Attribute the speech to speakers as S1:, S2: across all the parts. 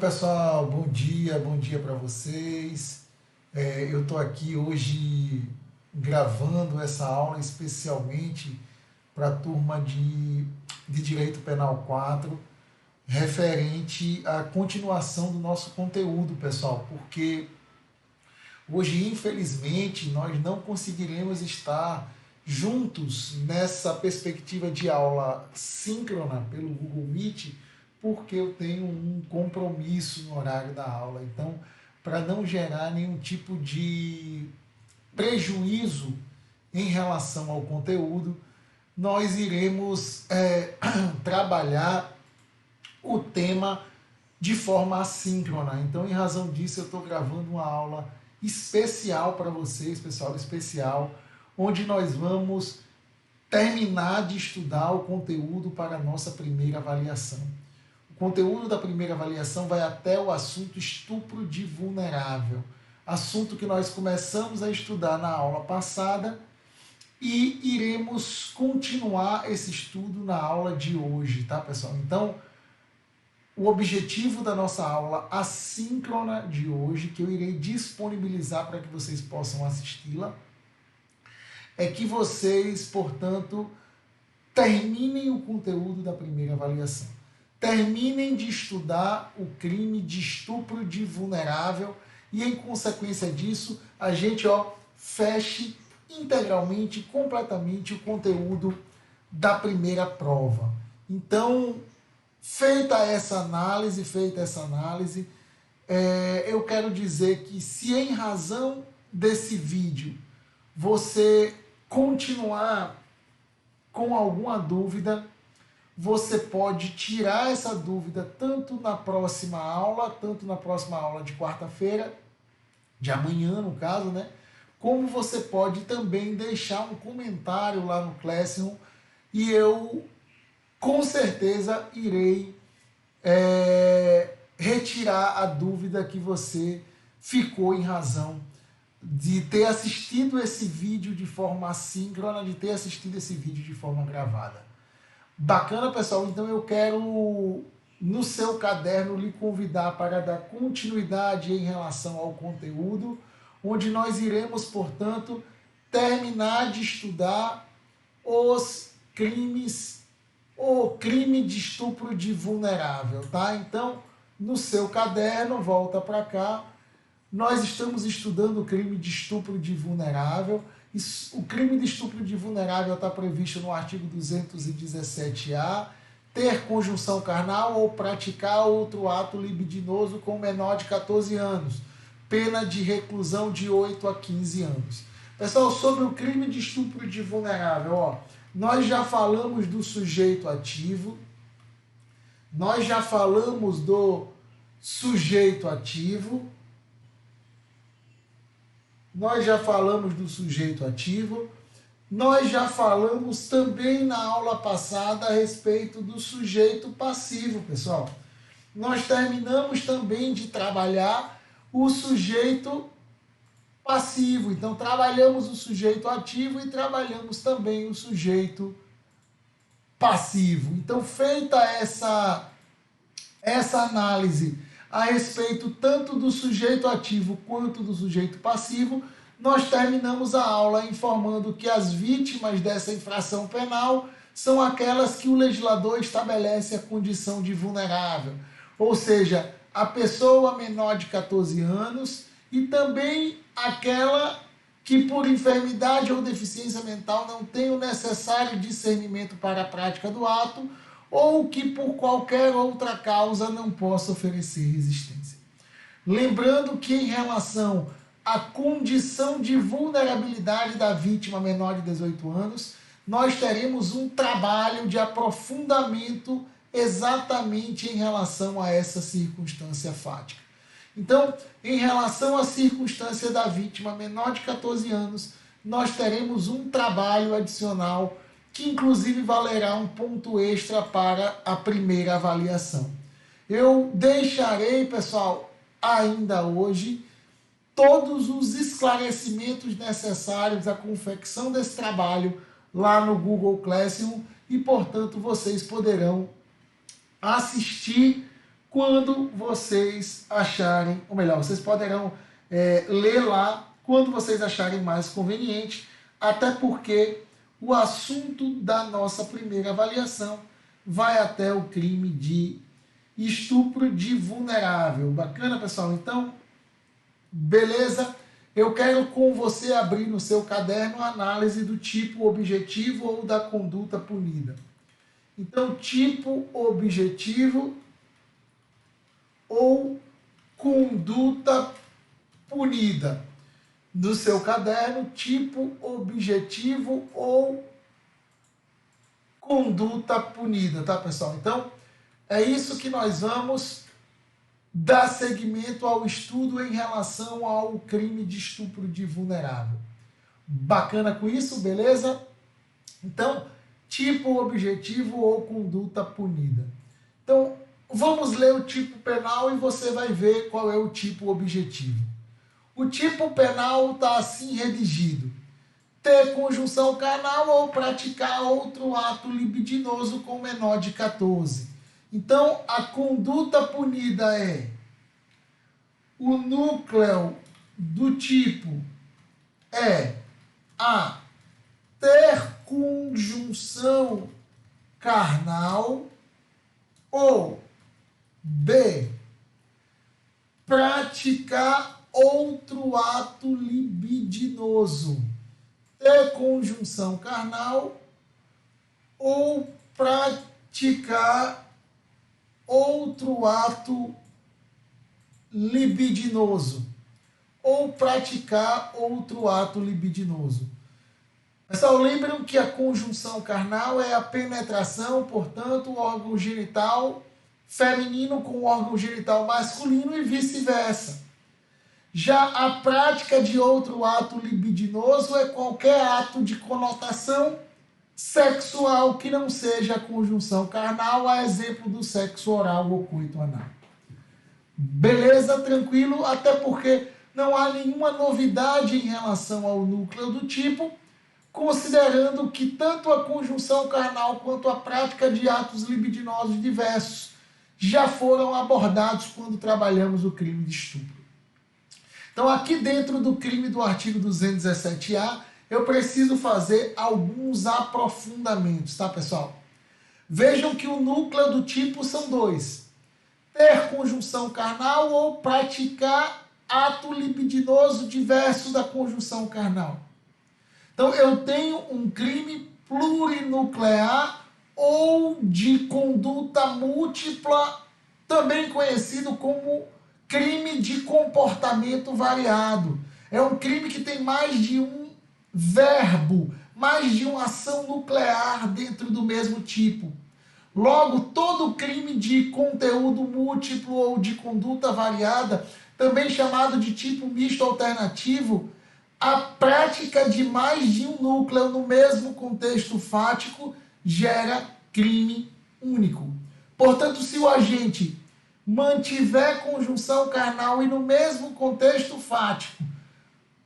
S1: Pessoal, bom dia para vocês. Eu estou aqui hoje gravando essa aula especialmente para a turma de Direito Penal 4, referente à continuação do nosso conteúdo, pessoal, porque hoje, infelizmente, nós não conseguiremos estar juntos nessa perspectiva de aula síncrona pelo Google Meet, porque eu tenho um compromisso no horário da aula. Então, para não gerar nenhum tipo de prejuízo em relação ao conteúdo, nós iremos trabalhar o tema de forma assíncrona. Então, em razão disso, eu estou gravando uma aula especial para vocês, pessoal, especial, onde nós vamos terminar de estudar o conteúdo para a nossa primeira avaliação. O conteúdo da primeira avaliação vai até o assunto estupro de vulnerável, assunto que nós começamos a estudar na aula passada e iremos continuar esse estudo na aula de hoje, tá, pessoal? Então, o objetivo da nossa aula assíncrona de hoje, que eu irei disponibilizar para que vocês possam assisti-la, é que vocês, portanto, terminem o conteúdo da primeira avaliação. Terminem de estudar o crime de estupro de vulnerável e, em consequência disso, a gente feche integralmente, completamente o conteúdo da primeira prova. Então, feita essa análise, eu quero dizer que, se em razão desse vídeo você continuar com alguma dúvida, você pode tirar essa dúvida tanto na próxima aula de quarta-feira, de amanhã no caso, né? Como você pode também deixar um comentário lá no Classroom e eu com certeza irei retirar a dúvida que você ficou em razão de ter assistido esse vídeo de forma assíncrona, de ter assistido esse vídeo de forma gravada. Bacana, pessoal? Então eu quero, no seu caderno, lhe convidar para dar continuidade em relação ao conteúdo, onde nós iremos, portanto, terminar de estudar os crimes, o crime de estupro de vulnerável, tá? Então, no seu caderno, volta para cá, nós estamos estudando o crime de estupro de vulnerável. O crime de estupro de vulnerável está previsto no artigo 217-A, ter conjunção carnal ou praticar outro ato libidinoso com menor de 14 anos, pena de reclusão de 8 a 15 anos. Pessoal, sobre o crime de estupro de vulnerável, nós já falamos do sujeito ativo, nós já falamos do sujeito ativo, nós já falamos também na aula passada a respeito do sujeito passivo, pessoal. Nós terminamos também de trabalhar o sujeito passivo. Então, trabalhamos o sujeito ativo e trabalhamos também o sujeito passivo. Então, feita essa análise a respeito tanto do sujeito ativo quanto do sujeito passivo, nós terminamos a aula informando que as vítimas dessa infração penal são aquelas que o legislador estabelece a condição de vulnerável, ou seja, a pessoa menor de 14 anos e também aquela que por enfermidade ou deficiência mental não tem o necessário discernimento para a prática do ato, ou que por qualquer outra causa não possa oferecer resistência. Lembrando que, em relação à condição de vulnerabilidade da vítima menor de 18 anos, nós teremos um trabalho de aprofundamento exatamente em relação a essa circunstância fática. Então, em relação à circunstância da vítima menor de 14 anos, nós teremos um trabalho adicional que inclusive valerá um ponto extra para a primeira avaliação. Eu deixarei, pessoal, ainda hoje, todos os esclarecimentos necessários à confecção desse trabalho lá no Google Classroom e, portanto, vocês poderão assistir quando vocês acharem, ou melhor, vocês poderão ler lá quando vocês acharem mais conveniente, até porque o assunto da nossa primeira avaliação vai até o crime de estupro de vulnerável. Bacana, pessoal? Então, beleza? Eu quero com você abrir no seu caderno a análise do tipo objetivo ou da conduta punida. Então, tipo objetivo ou conduta punida. No seu caderno, tipo objetivo ou conduta punida, tá, pessoal? Então, é isso que nós vamos dar seguimento ao estudo em relação ao crime de estupro de vulnerável. Bacana com isso, beleza? Então, tipo objetivo ou conduta punida. Então, vamos ler o tipo penal e você vai ver qual é o tipo objetivo. O tipo penal está assim redigido: ter conjunção carnal ou praticar outro ato libidinoso com menor de 14. Então, a conduta punida é o núcleo do tipo é A. Ter conjunção carnal ou B. Praticar outro ato libidinoso. Ter conjunção carnal ou praticar outro ato libidinoso. Ou praticar outro ato libidinoso. Pessoal, lembram que a conjunção carnal é a penetração, portanto, o órgão genital feminino com o órgão genital masculino e vice-versa. Já a prática de outro ato libidinoso é qualquer ato de conotação sexual que não seja a conjunção carnal, a exemplo do sexo oral ou coito anal. Beleza? Tranquilo? Até porque não há nenhuma novidade em relação ao núcleo do tipo, considerando que tanto a conjunção carnal quanto a prática de atos libidinosos diversos já foram abordados quando trabalhamos o crime de estupro. Então, aqui dentro do crime do artigo 217-A, eu preciso fazer alguns aprofundamentos, tá, pessoal? Vejam que o núcleo do tipo são dois: ter conjunção carnal ou praticar ato libidinoso diverso da conjunção carnal. Então, eu tenho um crime plurinuclear ou de conduta múltipla, também conhecido como crime de comportamento variado. É um crime que tem mais de um verbo, mais de uma ação nuclear dentro do mesmo tipo. Logo, todo crime de conteúdo múltiplo ou de conduta variada, também chamado de tipo misto alternativo, a prática de mais de um núcleo no mesmo contexto fático gera crime único. Portanto, se o agente mantiver conjunção carnal e no mesmo contexto fático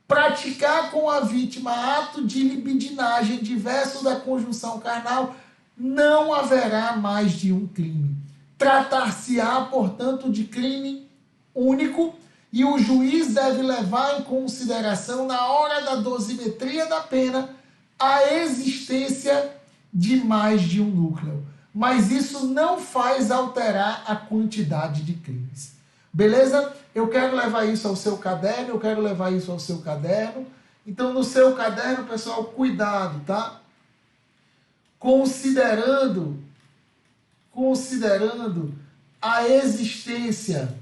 S1: praticar com a vítima ato de libidinagem diverso da conjunção carnal, não haverá mais de um crime. Tratar-se-á, portanto, de crime único e o juiz deve levar em consideração, na hora da dosimetria da pena, a existência de mais de um núcleo. Mas isso não faz alterar a quantidade de crimes. Beleza? Eu quero levar isso ao seu caderno, eu quero levar isso ao seu caderno. Então, no seu caderno, pessoal, cuidado, tá? Considerando a existência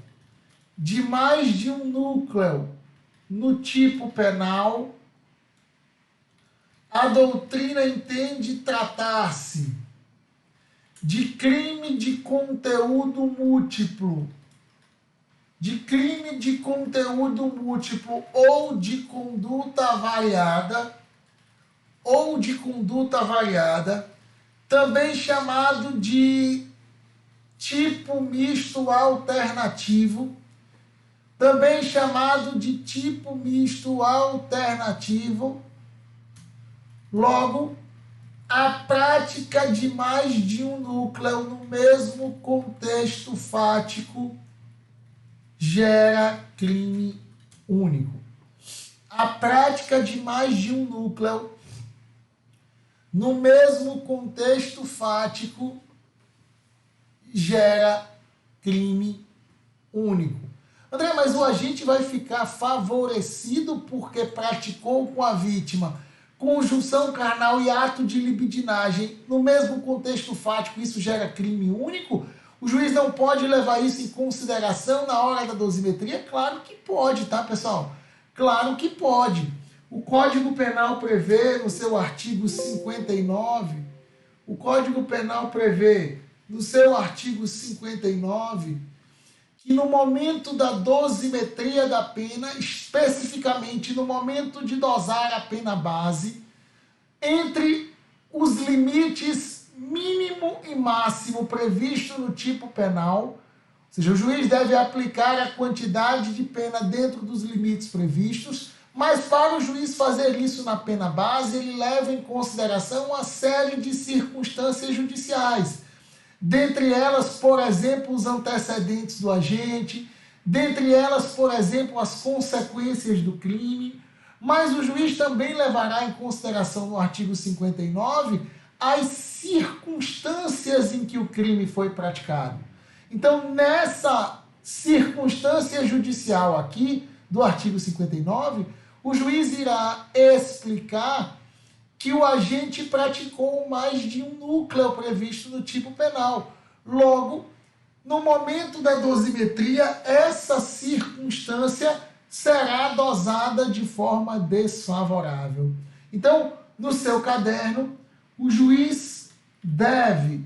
S1: de mais de um núcleo no tipo penal, a doutrina entende tratar-se de crime de conteúdo múltiplo, ou de conduta variada, também chamado de tipo misto alternativo, Logo, A prática de mais de um núcleo no mesmo contexto fático gera crime único. A prática de mais de um núcleo no mesmo contexto fático gera crime único. André, mas o agente vai ficar favorecido porque praticou com a vítima conjunção carnal e ato de libidinagem no mesmo contexto fático, isso gera crime único? O juiz não pode levar isso em consideração na hora da dosimetria? Claro que pode, tá, pessoal? Claro que pode. O Código Penal prevê no seu artigo 59, o Código Penal prevê no seu artigo 59 que no momento da dosimetria da pena, especificamente no momento de dosar a pena base, entre os limites mínimo e máximo previsto no tipo penal, ou seja, o juiz deve aplicar a quantidade de pena dentro dos limites previstos, mas para o juiz fazer isso na pena base, ele leva em consideração uma série de circunstâncias judiciais. Dentre elas, por exemplo, os antecedentes do agente, dentre elas, por exemplo, as consequências do crime, mas o juiz também levará em consideração no artigo 59 as circunstâncias em que o crime foi praticado. Então, nessa circunstância judicial aqui, do artigo 59, o juiz irá explicar que o agente praticou mais de um núcleo previsto no tipo penal. Logo, no momento da dosimetria, essa circunstância será dosada de forma desfavorável. Então, no seu caderno, o juiz deve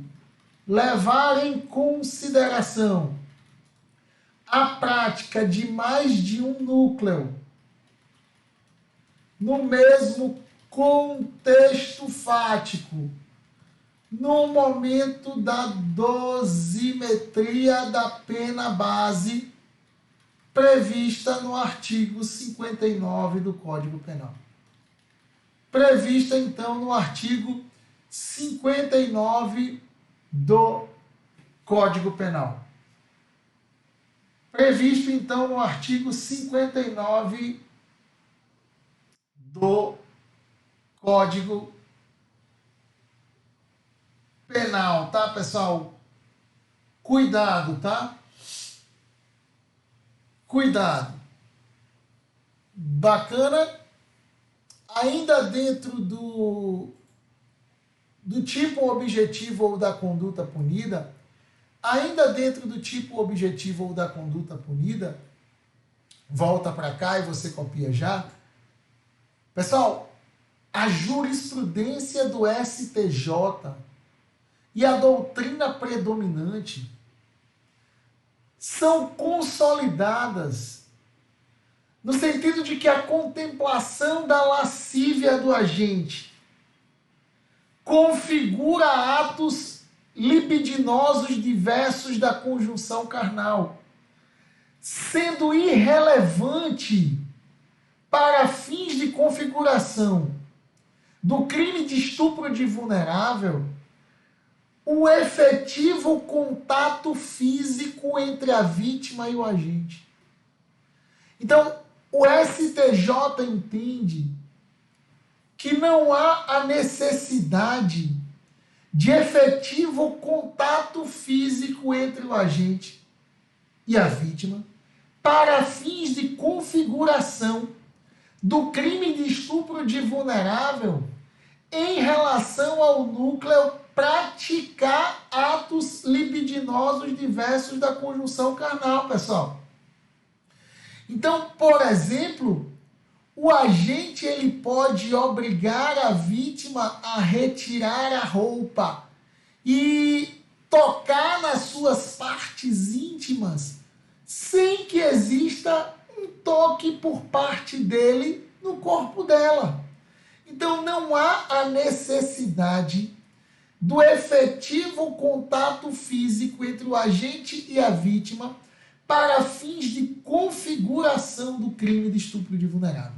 S1: levar em consideração a prática de mais de um núcleo no mesmo contexto fático, no momento da dosimetria da pena base prevista no artigo 59 do Código Penal. Prevista, então, no artigo 59 do Código Penal. Previsto, então, no artigo 59 do Código Penal, tá, pessoal? Cuidado, tá? Cuidado. Bacana. Ainda dentro do tipo objetivo ou da conduta punida, volta para cá e você copia já. Pessoal, a jurisprudência do STJ e a doutrina predominante são consolidadas no sentido de que a contemplação da lascívia do agente configura atos libidinosos diversos da conjunção carnal, sendo irrelevante para fins de configuração do crime de estupro de vulnerável o efetivo contato físico entre a vítima e o agente. Então, o STJ entende que não há a necessidade de efetivo contato físico entre o agente e a vítima para fins de configuração do crime de estupro de vulnerável em relação ao núcleo praticar atos libidinosos diversos da conjunção carnal, pessoal. Então, por exemplo, o agente ele pode obrigar a vítima a retirar a roupa e tocar nas suas partes íntimas sem que exista um toque por parte dele no corpo dela. Então, não há a necessidade do efetivo contato físico entre o agente e a vítima para fins de configuração do crime de estupro de vulnerável.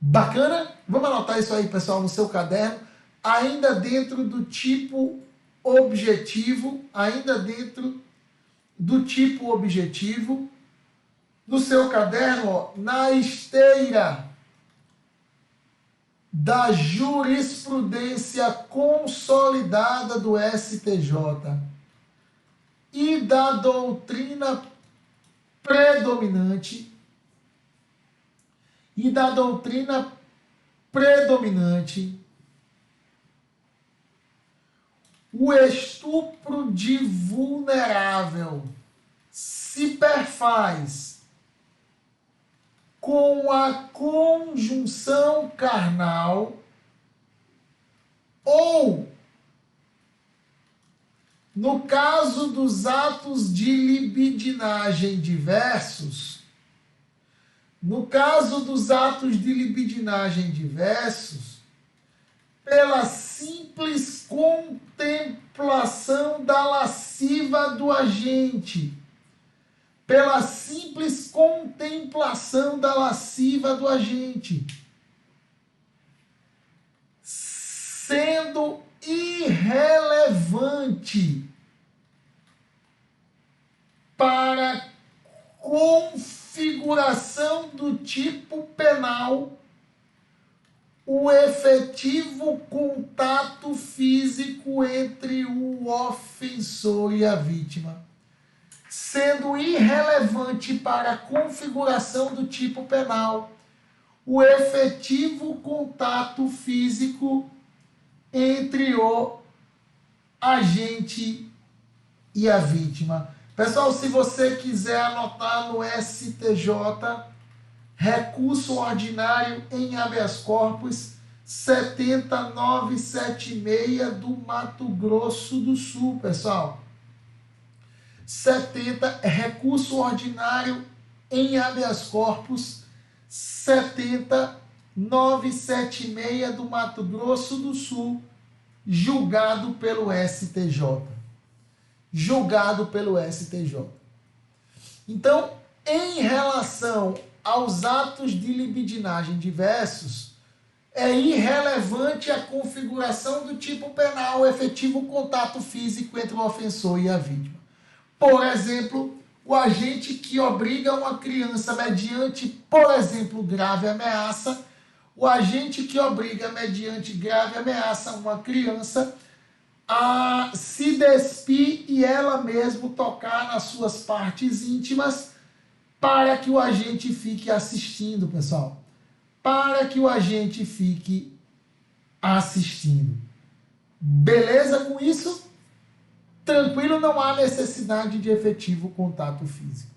S1: Bacana? Vamos anotar isso aí, pessoal, no seu caderno. ainda dentro do tipo objetivo, ainda dentro do tipo objetivo, no seu caderno, ó, na esteira da jurisprudência consolidada do STJ e da doutrina predominante, o estupro de vulnerável se perfaz com a conjunção carnal ou, no caso dos atos de libidinagem diversos, pela simples contemplação da lasciva do agente, sendo irrelevante para a configuração do tipo penal o efetivo contato físico entre o ofensor e a vítima. Sendo irrelevante para a configuração do tipo penal o efetivo contato físico entre o agente e a vítima. Pessoal, se você quiser anotar no STJ, recurso ordinário em habeas corpus 70976 do Mato Grosso do Sul, pessoal. Recurso ordinário em habeas corpus 70976 do Mato Grosso do Sul, julgado pelo STJ. Então, em relação aos atos de libidinagem diversos, é irrelevante a configuração do tipo penal, o efetivo contato físico entre o ofensor e a vítima. Por exemplo, o agente que obriga uma criança mediante, por exemplo, grave ameaça, uma criança a se despir e ela mesma tocar nas suas partes íntimas para que o agente fique assistindo, pessoal. Beleza com isso? Tranquilo, não há necessidade de efetivo contato físico.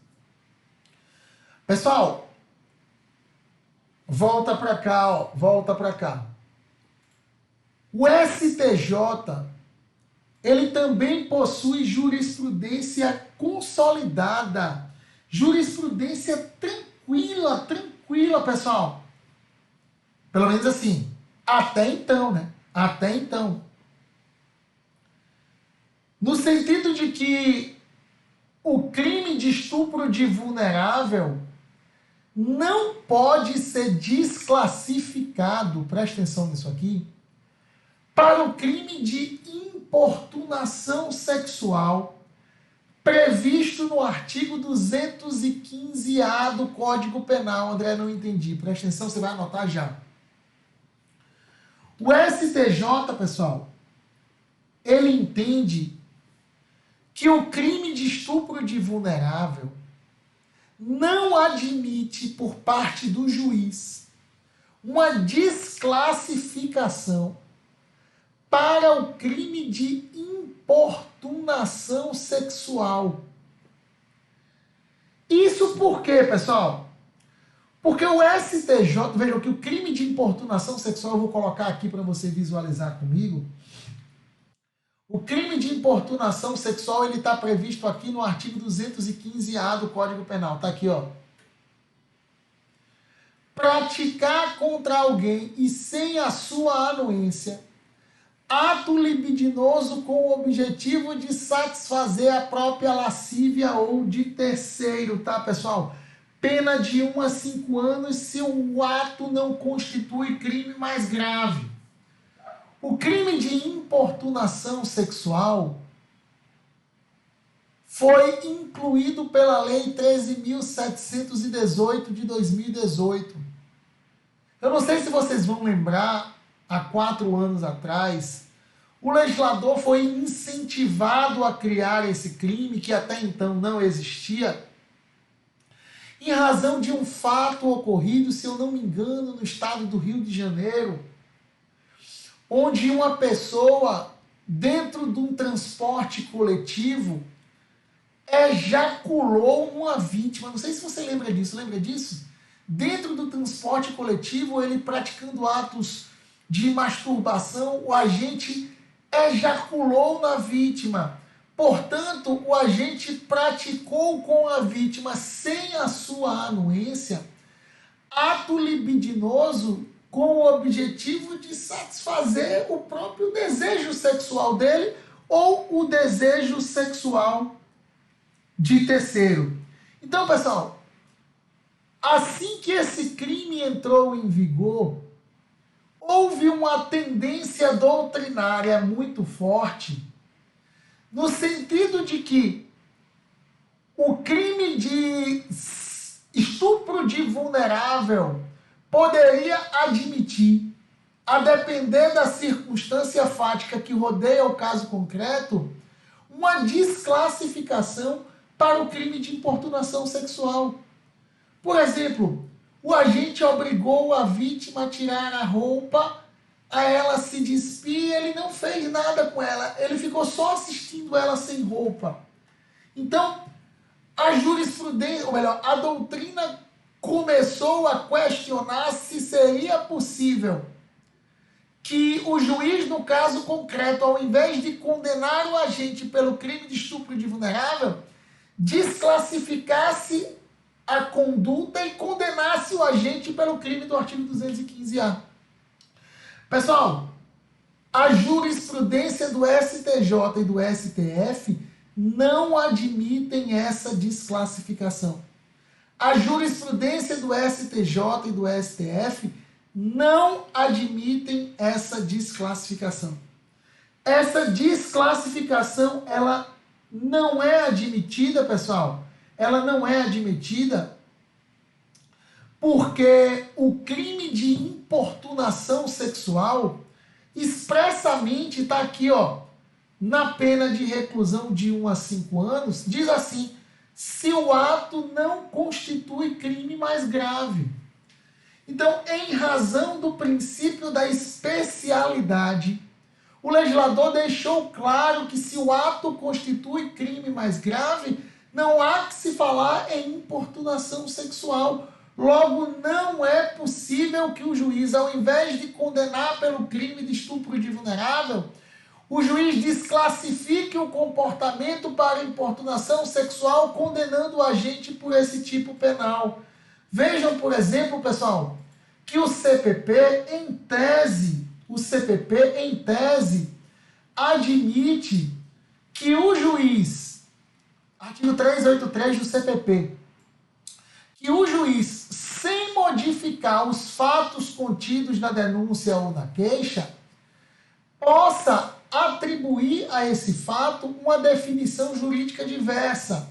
S1: Pessoal, volta para cá. O STJ, ele também possui jurisprudência consolidada, jurisprudência tranquila, pessoal. Pelo menos assim, até então, né? No sentido de que o crime de estupro de vulnerável não pode ser desclassificado, presta atenção nisso aqui, para o crime de importunação sexual previsto no artigo 215-A do Código Penal. André, não entendi. Presta atenção, você vai anotar já. O STJ, pessoal, ele entende que o crime de estupro de vulnerável não admite por parte do juiz uma desclassificação para o crime de importunação sexual. Isso por quê, pessoal? Porque o STJ, vejam que o crime de importunação sexual, eu vou colocar aqui para você visualizar comigo. O crime de importunação sexual, ele está previsto aqui no artigo 215-A do Código Penal. Está aqui, ó. Praticar contra alguém e sem a sua anuência ato libidinoso com o objetivo de satisfazer a própria lascívia ou de terceiro, tá, pessoal? Pena de 1 a 5 anos se o ato não constitui crime mais grave. O crime de importunação sexual foi incluído pela Lei 13.718 de 2018. Eu não sei se vocês vão lembrar, há 4 anos atrás, o legislador foi incentivado a criar esse crime, que até então não existia, em razão de um fato ocorrido, se eu não me engano, no estado do Rio de Janeiro, onde uma pessoa, dentro de um transporte coletivo, ejaculou uma vítima. Não sei se você lembra disso. Lembra disso? Dentro do transporte coletivo, ele praticando atos de masturbação, o agente ejaculou na vítima. Portanto, o agente praticou com a vítima, sem a sua anuência, ato libidinoso com o objetivo de satisfazer o próprio desejo sexual dele ou o desejo sexual de terceiro. Então, pessoal, assim que esse crime entrou em vigor, houve uma tendência doutrinária muito forte, no sentido de que o crime de estupro de vulnerável poderia admitir, a depender da circunstância fática que rodeia o caso concreto, uma desclassificação para o crime de importunação sexual. Por exemplo, o agente obrigou a vítima a tirar a roupa, a ela se despir, ele não fez nada com ela, ele ficou só assistindo ela sem roupa. Então, a jurisprudência, ou melhor, a doutrina começou a questionar se seria possível que o juiz, no caso concreto, ao invés de condenar o agente pelo crime de estupro de vulnerável, desclassificasse a conduta e condenasse o agente pelo crime do artigo 215-A. Pessoal, a jurisprudência do STJ e do STF não admitem essa desclassificação. A jurisprudência do STJ e do STF não admitem essa desclassificação. Essa desclassificação, ela não é admitida, pessoal. Ela não é admitida porque o crime de importunação sexual expressamente está aqui, ó, na pena de reclusão de 1 a 5 anos, diz assim: se o ato não constitui crime mais grave. Então, em razão do princípio da especialidade, o legislador deixou claro que se o ato constitui crime mais grave, não há que se falar em importunação sexual. Logo, não é possível que o juiz, ao invés de condenar pelo crime de estupro de vulnerável, o juiz desclassifique o comportamento para importunação sexual, condenando o agente por esse tipo penal. Vejam, por exemplo, pessoal, que o CPP, em tese, admite que o juiz, artigo 383 do CPP, que o juiz, sem modificar os fatos contidos na denúncia ou na queixa, possa atribuir a esse fato uma definição jurídica diversa,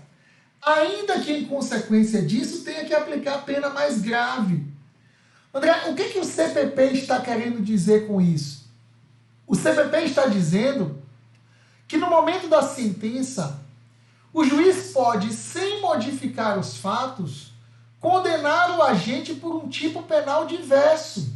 S1: ainda que em consequência disso tenha que aplicar pena mais grave. André, o que o CPP está querendo dizer com isso? O CPP está dizendo que no momento da sentença, o juiz pode, sem modificar os fatos, condenar o agente por um tipo penal diverso,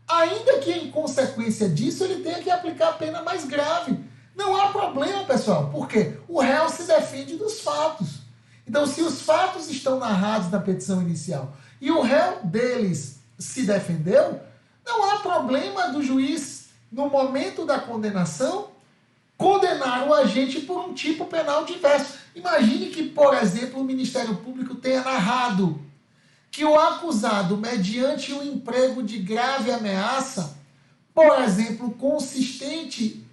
S1: ainda que em consequência disso ele tenha que aplicar a pena mais grave. Não há problema, pessoal, porque o réu se defende dos fatos. Então, se os fatos estão narrados na petição inicial e o réu deles se defendeu, não há problema do juiz, no momento da condenação, condenar o agente por um tipo penal diverso. Imagine que, por exemplo, o Ministério Público tenha narrado que o acusado, mediante o emprego de grave ameaça, por exemplo, consistente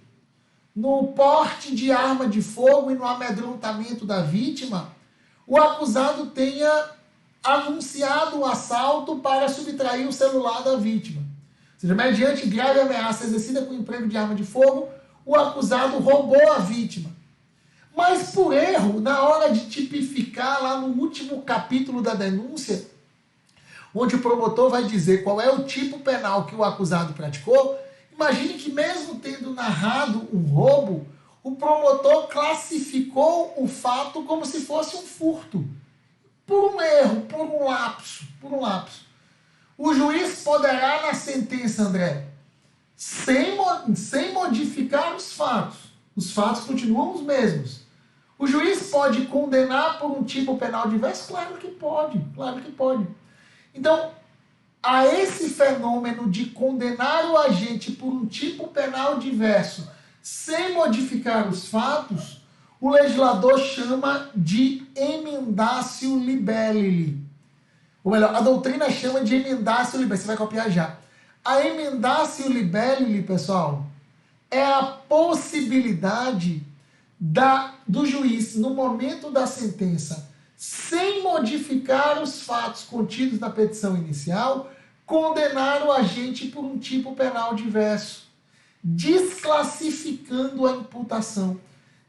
S1: no porte de arma de fogo e no amedrontamento da vítima, o acusado tenha anunciado o assalto para subtrair o celular da vítima. Ou seja, mediante grave ameaça exercida com emprego de arma de fogo, o acusado roubou a vítima. Mas por erro, na hora de tipificar lá no último capítulo da denúncia, onde o promotor vai dizer qual é o tipo penal que o acusado praticou, imagine que mesmo tendo narrado um roubo, o promotor classificou o fato como se fosse um furto. Por um erro, por um lapso. O juiz poderá, na sentença, André, sem modificar os fatos continuam os mesmos. O juiz pode condenar por um tipo penal diverso? Claro que pode. Então, a esse fenômeno de condenar o agente por um tipo penal diverso sem modificar os fatos, o legislador chama de emendatio libelli. Ou melhor, a doutrina chama de emendatio libelli. Você vai copiar já. A emendatio libelli, pessoal, é a possibilidade do juiz, no momento da sentença, sem modificar os fatos contidos na petição inicial, condenar o agente por um tipo penal diverso, desclassificando a imputação,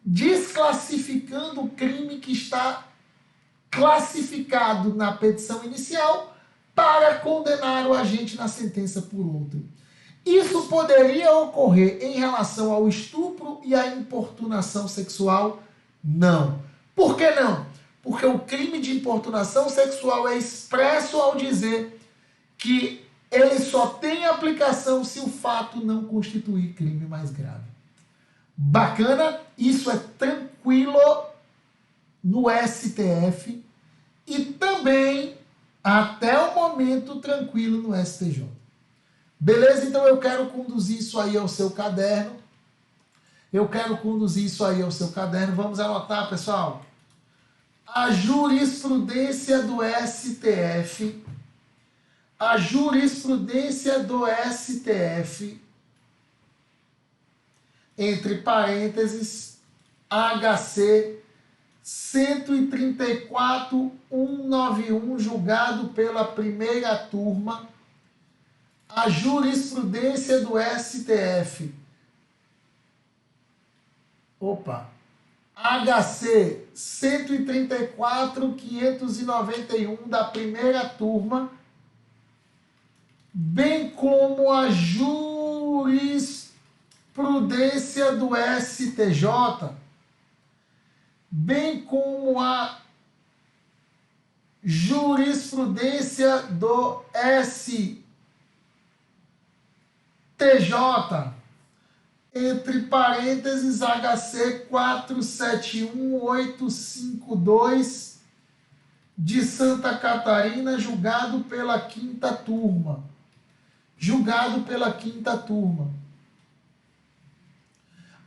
S1: desclassificando o crime que está classificado na petição inicial para condenar o agente na sentença por outro. Isso poderia ocorrer em relação ao estupro e à importunação sexual? Não. Por que não? Porque o crime de importunação sexual é expresso ao dizer que ele só tem aplicação se o fato não constituir crime mais grave. Bacana? Isso é tranquilo no STF e também, até o momento, tranquilo no STJ. Beleza? Então eu quero conduzir isso aí ao seu caderno. Vamos anotar, pessoal. A jurisprudência do STF, entre parênteses, HC 134.191, julgado pela primeira turma, a jurisprudência do STF. HC 134.591 da primeira turma, bem como a jurisprudência do STJ, bem como a jurisprudência do STJ, entre parênteses, HC 471852 de Santa Catarina, julgado pela quinta turma.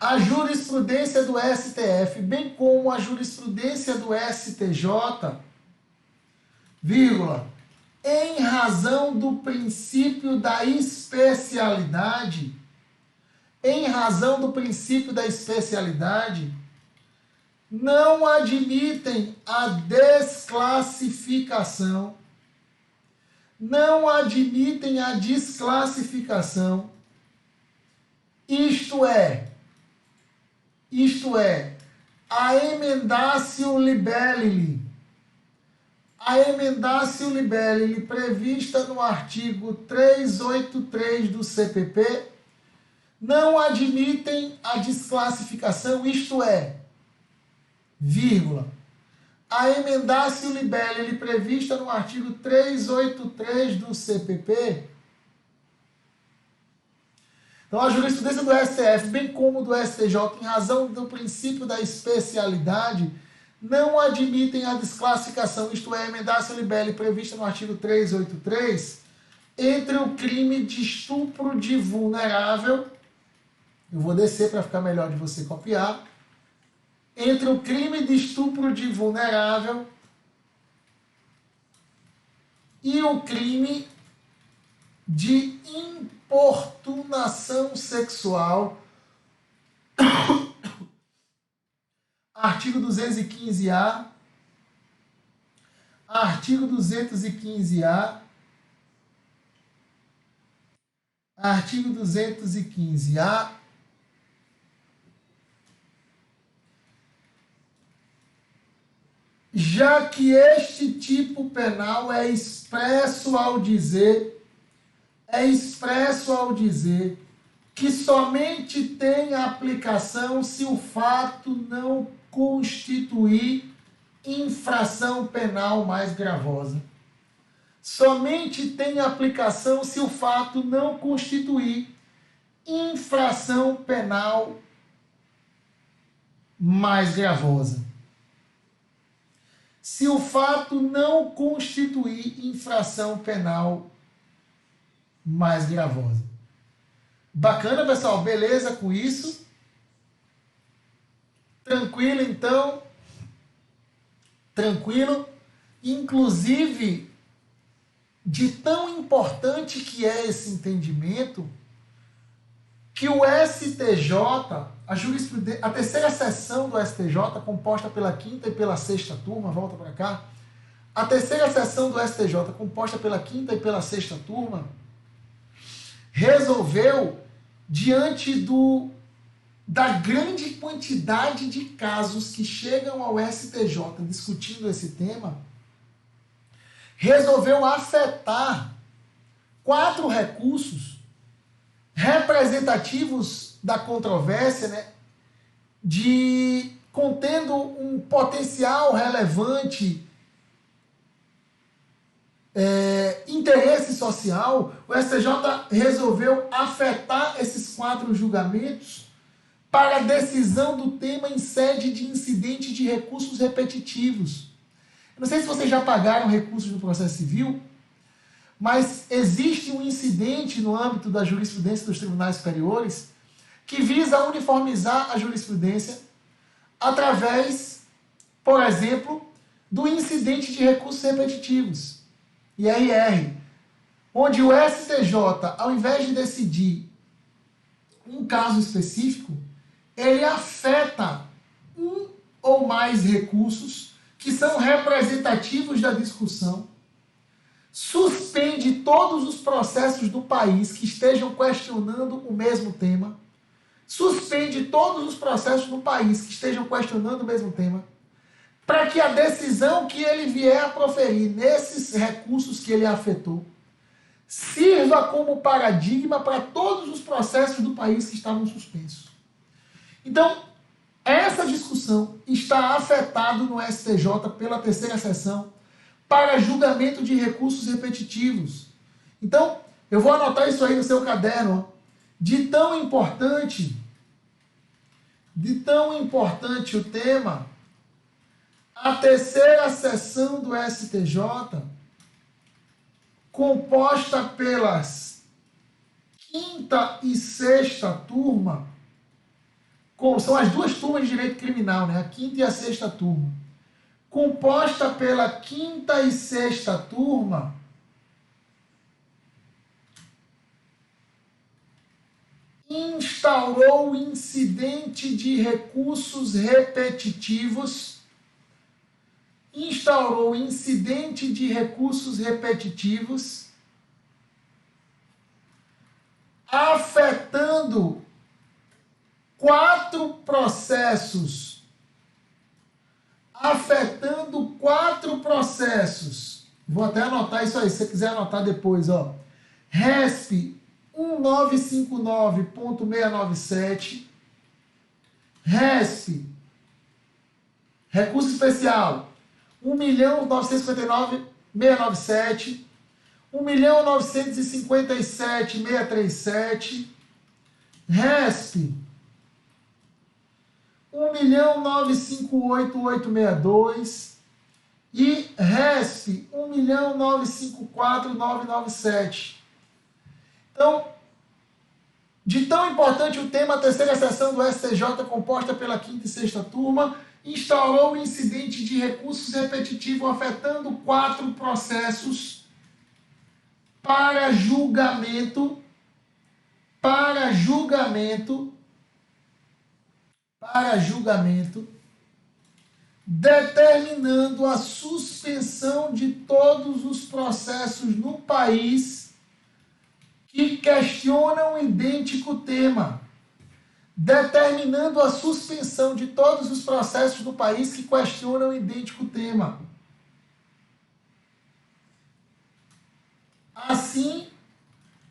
S1: A jurisprudência do STF, bem como a jurisprudência do STJ, em razão do princípio da especialidade, não admitem a desclassificação, isto é, a emendatio libelli, prevista no artigo 383 do CPP, não admitem a desclassificação, isto é, a emendatio libelli prevista no artigo 383 do CPP. Então, a jurisprudência do STF, bem como do STJ, em razão do princípio da especialidade, não admitem a desclassificação, isto é, a emendatio libelli prevista no artigo 383, entre o crime de estupro de vulnerável, eu vou descer para ficar melhor de você copiar, entre o crime de estupro de vulnerável e o crime de importunação sexual, artigo 215-A, Artigo 215-A. Já que este tipo penal é expresso ao dizer que somente tem aplicação se o fato não constituir infração penal mais gravosa. Somente tem aplicação se o fato não constituir infração penal mais gravosa. Se o fato não constituir infração penal mais gravosa. Bacana, pessoal? Beleza com isso? Tranquilo, então? Tranquilo? Inclusive, de tão importante que é esse entendimento, que o STJ, a terceira sessão do STJ, composta pela quinta e pela sexta turma, volta para cá, a terceira sessão do STJ, composta pela quinta e pela sexta turma, resolveu, diante da grande quantidade de casos que chegam ao STJ discutindo esse tema, resolveu afetar 4 recursos representativos da controvérsia, né, contendo um potencial relevante interesse social. O STJ resolveu afetar esses 4 julgamentos para a decisão do tema em sede de incidente de recursos repetitivos. Eu não sei se vocês já pagaram recursos no processo civil, mas existe um incidente no âmbito da jurisprudência dos tribunais superiores que visa uniformizar a jurisprudência através, por exemplo, do incidente de recursos repetitivos, IRR, onde o STJ, ao invés de decidir um caso específico, ele afeta um ou mais recursos que são representativos da discussão, suspende todos os processos do país que estejam questionando o mesmo tema, suspende todos os processos do país que estejam questionando o mesmo tema, para que a decisão que ele vier a proferir nesses recursos que ele afetou sirva como paradigma para todos os processos do país que estavam suspensos. Então, essa discussão está afetada no STJ pela terceira sessão para julgamento de recursos repetitivos. Então, eu vou anotar isso aí no seu caderno. De tão importante o tema, a terceira sessão do STJ, composta pelas quinta e sexta turma, são as 2 turmas de direito criminal, né? A quinta e a sexta turma, composta pela quinta e sexta turma, instaurou o incidente de recursos repetitivos, afetando 4 processos, Vou até anotar isso aí, se você quiser anotar depois, ó. RESP 1959.697, RESP, recurso especial 1.959.697, 1.957.637, RESP 1.958.862 e RESP 1.954.997. Então, de tão importante o tema, a terceira sessão do STJ, composta pela quinta e sexta turma, instaurou o incidente de recursos repetitivo afetando 4 processos para julgamento, determinando a suspensão de todos os processos no país que questionam o idêntico tema, determinando a suspensão de todos os processos do país que questionam o idêntico tema. Assim,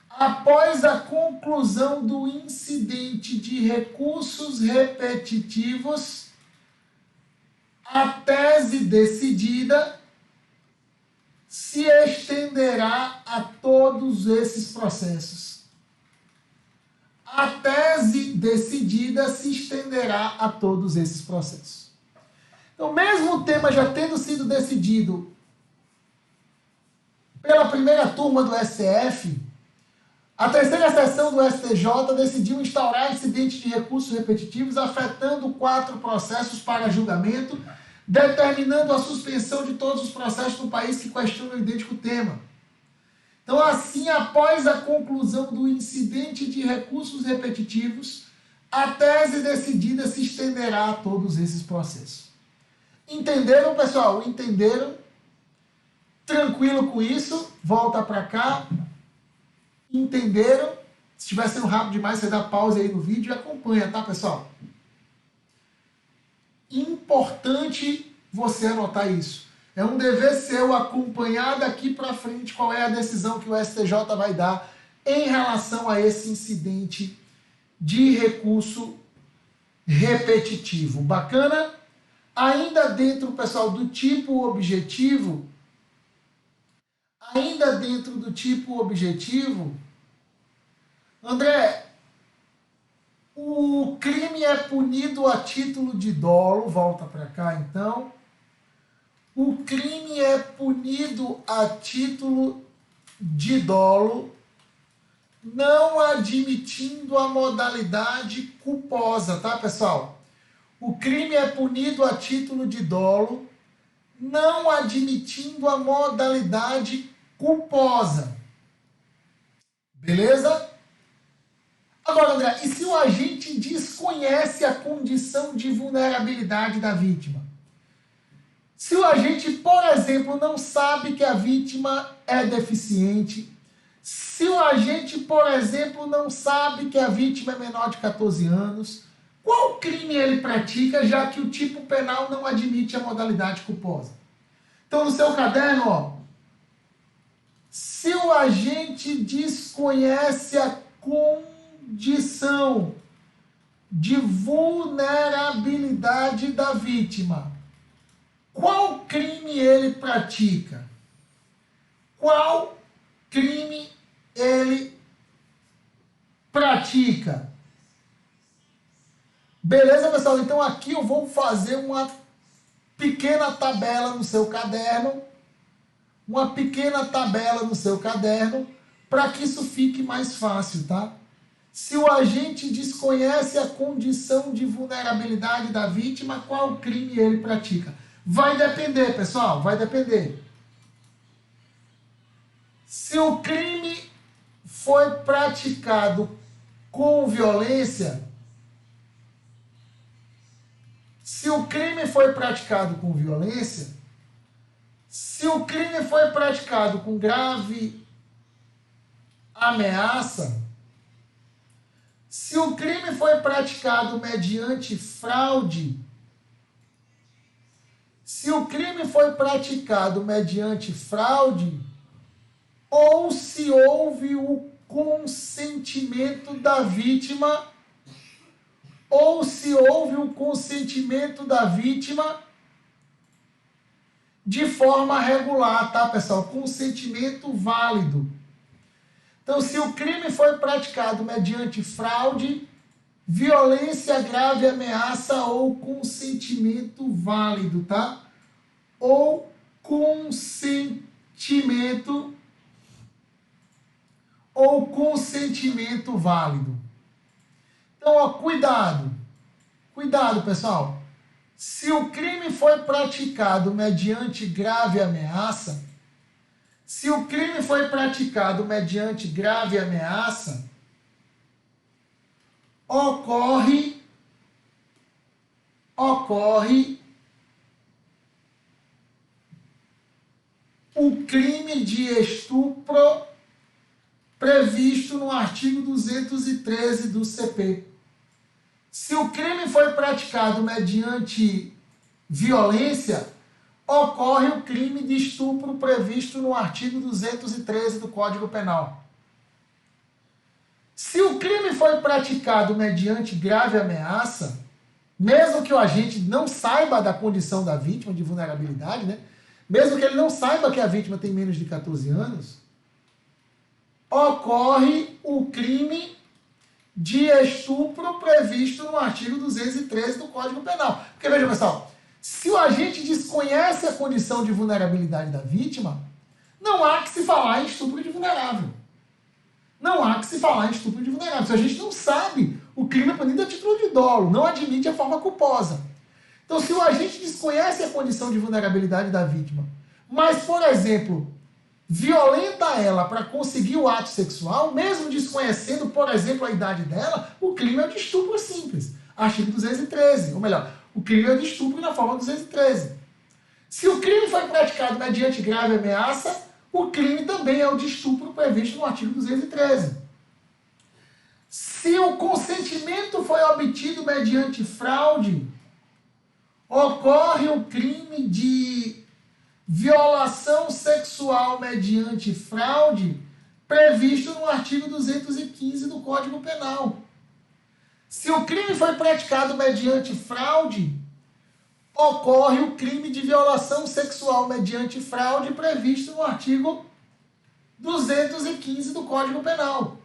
S1: após a conclusão do incidente de recursos repetitivos, a tese decidida se estenderá a todos esses processos. A tese decidida se estenderá a todos esses processos. Então, mesmo o tema já tendo sido decidido pela primeira turma do STF, a terceira sessão do STJ decidiu instaurar incidente de recursos repetitivos afetando 4 processos para julgamento, determinando a suspensão de todos os processos no país que questionam o idêntico tema. Então, assim, após a conclusão do incidente de recursos repetitivos, a tese decidida se estenderá a todos esses processos. Entenderam, pessoal? Entenderam? Tranquilo com isso? Volta para cá. Entenderam? Se estiver sendo rápido demais, você dá pausa aí no vídeo e acompanha, tá, pessoal? Importante você anotar isso. É um dever seu acompanhar daqui para frente qual é a decisão que o STJ vai dar em relação a esse incidente de recurso repetitivo. Bacana? Ainda dentro, pessoal, do tipo objetivo, André, o crime é punido a título de dolo, volta para cá então. O crime é punido a título de dolo, não admitindo a modalidade culposa, tá, pessoal? O crime é punido a título de dolo, não admitindo a modalidade culposa. Beleza? Agora, André, e se o agente desconhece a condição de vulnerabilidade da vítima? Se o agente, por exemplo, não sabe que a vítima é deficiente, se o agente, por exemplo, não sabe que a vítima é menor de 14 anos, qual crime ele pratica, já que o tipo penal não admite a modalidade culposa? Então, no seu caderno, ó, se o agente desconhece a condição de vulnerabilidade da vítima, qual crime ele pratica? Qual crime ele pratica? Beleza, pessoal? Então aqui eu vou fazer uma pequena tabela no seu caderno. Para que isso fique mais fácil, tá? Se o agente desconhece a condição de vulnerabilidade da vítima, qual crime ele pratica? Vai depender, pessoal, vai depender. Se o crime foi praticado com violência, se o crime foi praticado com grave ameaça, se o crime foi praticado mediante fraude, ou se houve o consentimento da vítima, de forma regular, tá, pessoal? Consentimento válido. Então, se o crime foi praticado mediante fraude, violência, grave ameaça ou consentimento válido, tá? Ou consentimento válido. Então, ó, cuidado, pessoal. Se o crime foi praticado mediante grave ameaça, ocorre o crime de estupro previsto previsto no artigo 213 do CP. Se o crime foi praticado mediante violência, ocorre o crime de estupro previsto no artigo 213 do Código Penal. Se o crime foi praticado mediante grave ameaça, mesmo que o agente não saiba da condição da vítima de vulnerabilidade, né? Mesmo que ele não saiba que a vítima tem menos de 14 anos, ocorre o crime de estupro previsto no artigo 213 do Código Penal. Porque, veja, pessoal, se o agente desconhece a condição de vulnerabilidade da vítima, não há que se falar em estupro de vulnerável. Não há que se falar em estupro de vulnerável. Se a gente não sabe, o crime é punido a título de dolo, não admite a forma culposa. Então, se o agente desconhece a condição de vulnerabilidade da vítima, mas, por exemplo, violenta ela para conseguir o ato sexual, mesmo desconhecendo, por exemplo, a idade dela, o crime é o de estupro simples. Artigo 213, ou melhor, o crime é o de estupro na forma 213. Se o crime foi praticado mediante grave ameaça, o crime também é o de estupro previsto no artigo 213. Se o consentimento foi obtido mediante fraude, ocorre o crime de violação sexual mediante fraude previsto no artigo 215 do Código Penal. Se o crime foi praticado mediante fraude, ocorre o crime de violação sexual mediante fraude previsto no artigo 215 do Código Penal.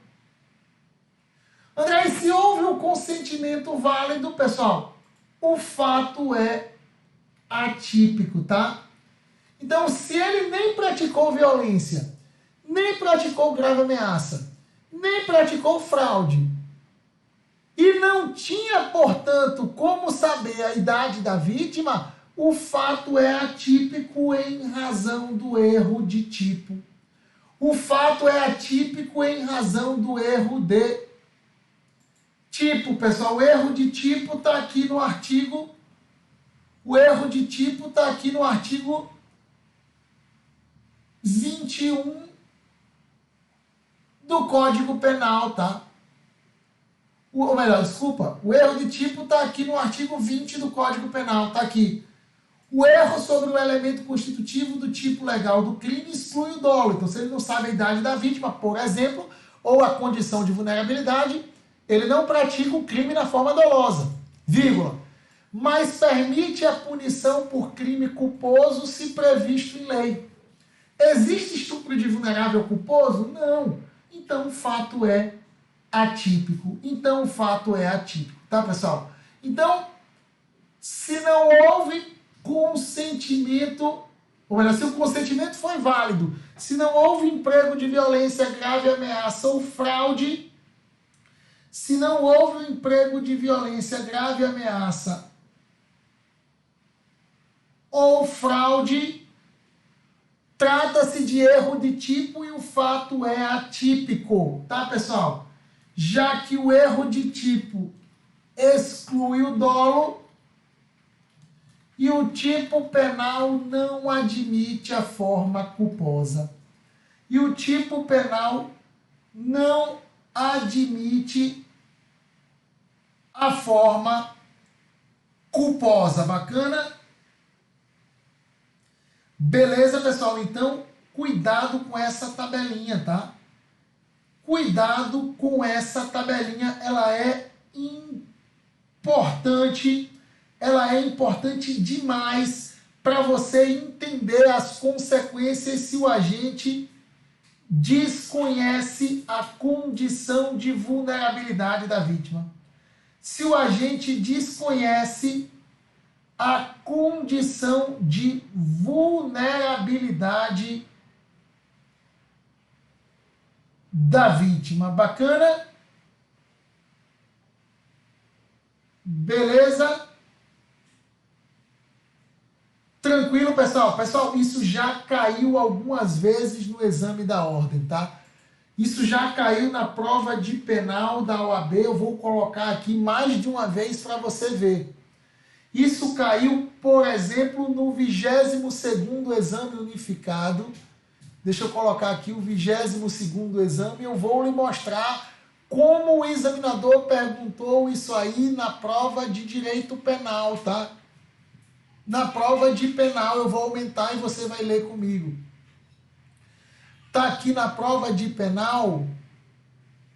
S1: André, e se houve um consentimento válido, pessoal, o fato é atípico, tá? Então, se ele nem praticou violência, nem praticou grave ameaça, nem praticou fraude, e não tinha, portanto, como saber a idade da vítima, o fato é atípico em razão do erro de tipo. O fato é atípico em razão do erro de tipo, pessoal. O erro de tipo está aqui no artigo. O erro de tipo está aqui no artigo 21 do Código Penal, tá? Ou melhor, desculpa, o erro de tipo está aqui no artigo 20 do Código Penal, está aqui. O erro sobre o elemento constitutivo do tipo legal do crime exclui o dolo. Então, se ele não sabe a idade da vítima, por exemplo, ou a condição de vulnerabilidade, ele não pratica o crime na forma dolosa, vírgula, mas permite a punição por crime culposo se previsto em lei. Existe estupro de vulnerável culposo? Não. Então, o fato é atípico. Então, o fato é atípico. Tá, pessoal? Então, se não houve consentimento, ou melhor, se o consentimento foi válido, se não houve emprego de violência, grave ameaça ou fraude, se não houve emprego de violência, grave ameaça ou fraude, trata-se de erro de tipo e o fato é atípico, tá, pessoal? Já que o erro de tipo exclui o dolo e o tipo penal não admite a forma culposa. E o tipo penal não admite a forma culposa. Bacana? Beleza, pessoal? Então, cuidado com essa tabelinha, tá? Cuidado com essa tabelinha, ela é importante demais para você entender as consequências se o agente desconhece a condição de vulnerabilidade da vítima. Se o agente desconhece a condição de vulnerabilidade da vítima. Bacana? Beleza? Tranquilo, pessoal? Pessoal, isso já caiu algumas vezes no exame da ordem, tá? Isso já caiu na prova de penal da OAB. Eu vou colocar aqui mais de uma vez para você ver. Isso caiu, por exemplo, no 22º Exame Unificado Deixa eu colocar aqui o 22º exame. Eu vou lhe mostrar como o examinador perguntou isso aí na prova de direito penal, tá? Na prova de penal eu vou aumentar e você vai ler comigo. Tá aqui na prova de penal.